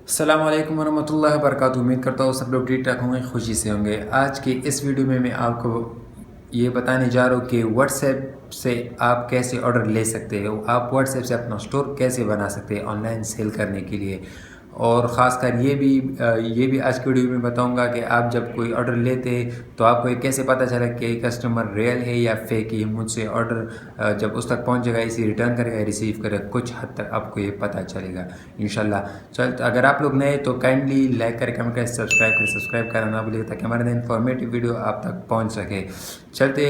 السلام علیکم ورحمۃ اللہ وبرکاتہ۔ امید کرتا ہوں سب لوگ ٹھیک ٹھاک ہوں گے، خوشی سے ہوں گے۔ آج کی اس ویڈیو میں آپ کو یہ بتانے جا رہا ہوں کہ واٹس ایپ سے آپ کیسے آرڈر لے سکتے ہو، آپ واٹس ایپ سے اپنا اسٹور کیسے بنا سکتے ہیں آن لائن سیل کرنے کے لیے۔ اور خاص کر یہ بھی آج کی ویڈیو میں بتاؤں گا کہ آپ جب کوئی آرڈر لیتے ہیں تو آپ کو یہ کیسے پتہ چلے کہ کسٹمر ریئل ہے یا فیک ہے۔ مجھ سے آرڈر جب اس تک پہنچے گا، اسے ریٹرن کرے گا، ریسیو کرے گا، کچھ حد تک آپ کو یہ پتہ چلے گا انشاءاللہ۔ اگر آپ لوگ نئے تو کائنڈلی لائک کریں، کمنٹ کریں، سبسکرائب کرنا نہ بھولے تاکہ ہمارے انفارمیٹیو ویڈیو آپ تک پہنچ سکے۔ چلتے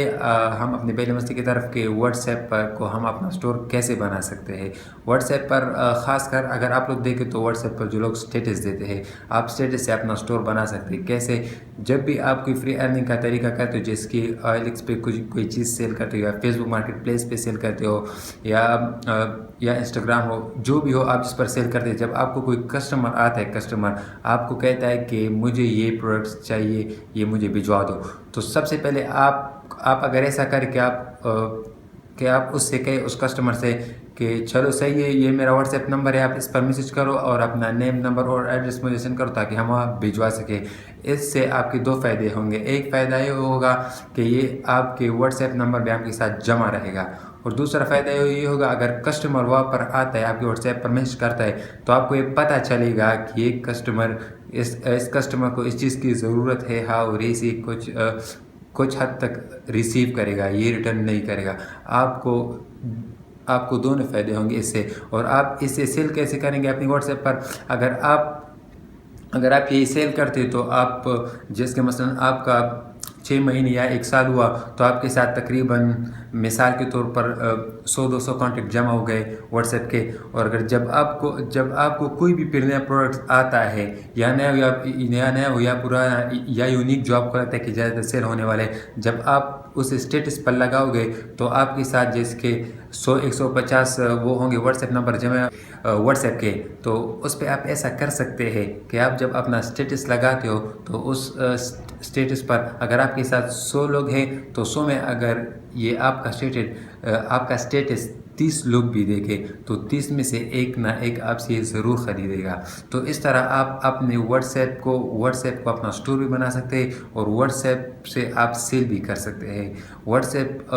ہم اپنے پہلے مسئلے کی طرف کہ واٹس ایپ پر کو ہم اپنا اسٹور کیسے بنا سکتے ہیں۔ واٹس ایپ پر خاص کر اگر آپ لوگ دیکھیں تو واٹس ایپ پر جو لوگ سٹیٹس دیتے ہیں، آپ سٹیٹس سے اپنا اسٹور بنا سکتے ہیں۔ کیسے؟ جب بھی آپ کوئی فری ارننگ کا طریقہ کرتے ہو، جس کی OLX پہ کوئی چیز سیل کرتے ہو، یا فیس بک مارکیٹ پلیس پہ سیل کرتے ہو، یا انسٹاگرام ہو، جو بھی ہو آپ جس پر سیل کرتے ہیں، جب آپ کو کوئی کسٹمر آتا ہے، کسٹمر آپ کو کہتا ہے کہ مجھے یہ پروڈکٹس چاہیے، یہ مجھے بھجوا دو، تو سب سے پہلے آپ اگر ایسا کریں کہ آپ اس سے کہیں، اس کسٹمر سے کہ چلو صحیح ہے، یہ میرا واٹس ایپ نمبر ہے، آپ اس پر میسج کرو اور اپنا نیم، نمبر اور ایڈریس مجھے سینڈ کرو تاکہ ہم وہاں بھجوا سکیں۔ اس سے آپ کے دو فائدے ہوں گے۔ ایک فائدہ یہ ہوگا کہ یہ آپ کے واٹس ایپ نمبر بھی آپ کے ساتھ جمع رہے گا، اور دوسرا فائدہ یہ ہوگا اگر کسٹمر وہاں پر آتا ہے، آپ کے واٹس ایپ پر میسج کرتا ہے، تو آپ کو یہ پتہ چلے گا کہ یہ کسٹمر اس کسٹمر کو اس چیز کی ضرورت ہے، ہاں، اور اسی کچھ حد تک ریسیو کرے گا، یہ ریٹرن نہیں کرے گا۔ آپ کو دونوں فائدے ہوں گے اس سے۔ اور آپ اس سے سیل کیسے کریں گے اپنی واٹس ایپ پر؟ اگر آپ یہ سیل کرتے تو آپ جس کے مثلا آپ کا 6 مہینے یا 1 سال ہوا تو آپ کے ساتھ تقریباً مثال کے طور پر 100-200 کانٹیکٹ جمع ہو گئے واٹس ایپ کے۔ اور اگر جب آپ کو کوئی بھی نیا پروڈکٹ آتا ہے، یا نیا ہو یا پرانا یا یونیک، جو آپ کو لگتا ہے کہ زیادہ سیل ہونے والے، جب آپ اس اسٹیٹس پر لگاؤ گے تو آپ کے ساتھ جیسے کہ 100-150 وہ ہوں گے واٹس ایپ نمبر جمع واٹس ایپ کے، تو اس پہ آپ ایسا کر سکتے ہیں کہ آپ جب اپنا اسٹیٹس لگاتے ہو تو اس اسٹیٹس پر اگر آپ کے ساتھ 100 لوگ ہیں تو 100 میں اگر یہ آپ کا اسٹیٹس 30 لوگ بھی دیکھیں تو 30 میں سے ایک نہ ایک آپ سے ضرور خریدے گا۔ تو اس طرح آپ اپنے واٹس ایپ کو اپنا اسٹور بھی بنا سکتے ہیں، اور واٹس ایپ سے آپ سیل بھی کر سکتے ہیں۔ واٹس ایپ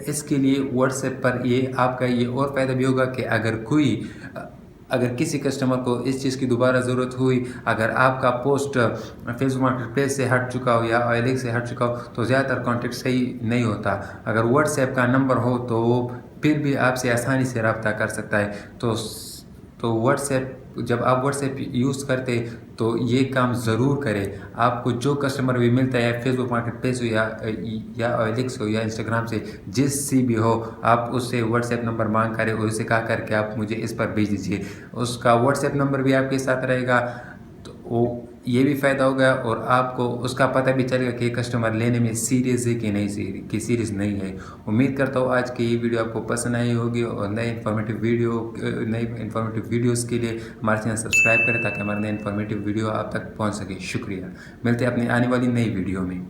اس کے لیے واٹس ایپ پر یہ آپ کا یہ اور فائدہ بھی ہوگا کہ اگر کسی کسٹمر کو اس چیز کی دوبارہ ضرورت ہوئی، اگر آپ کا پوسٹ فیس بک مارکیٹ پلیس سے ہٹ چکا ہو یا OLX سے ہٹ چکا ہو تو زیادہ تر کانٹیکٹ صحیح نہیں ہوتا۔ اگر واٹس ایپ کا نمبر ہو تو وہ پھر بھی آپ سے آسانی سے رابطہ کر سکتا ہے۔ تو واٹس ایپ جب آپ واٹس ایپ یوز کرتے تو یہ کام ضرور کرے۔ آپ کو جو کسٹمر بھی ملتا ہے، فیس بک مارکیٹ پلیس ہو یا OLX ہو یا انسٹاگرام سے، جس سے بھی ہو، آپ اس سے واٹس ایپ نمبر مانگ کرے اور اسے کہا کر کے آپ مجھے اس پر بھیج دیجیے۔ اس کا واٹس ایپ نمبر بھی آپ کے ساتھ رہے گا، تو یہ بھی فائدہ ہوگا، اور آپ کو اس کا پتہ بھی چلے گا کہ کسٹمر لینے میں سیریس ہے کہ سیریس نہیں ہے۔ امید کرتا ہوں آج کی یہ ویڈیو آپ کو پسند آئی ہوگی، اور نئے انفارمیٹیو ویڈیوز کے لیے ہمارے چینل سبسکرائب کریں تاکہ ہمارے نئے انفارمیٹیو ویڈیو آپ تک پہنچ سکے۔ شکریہ، ملتے ہیں اپنی آنے والی نئی ویڈیو میں۔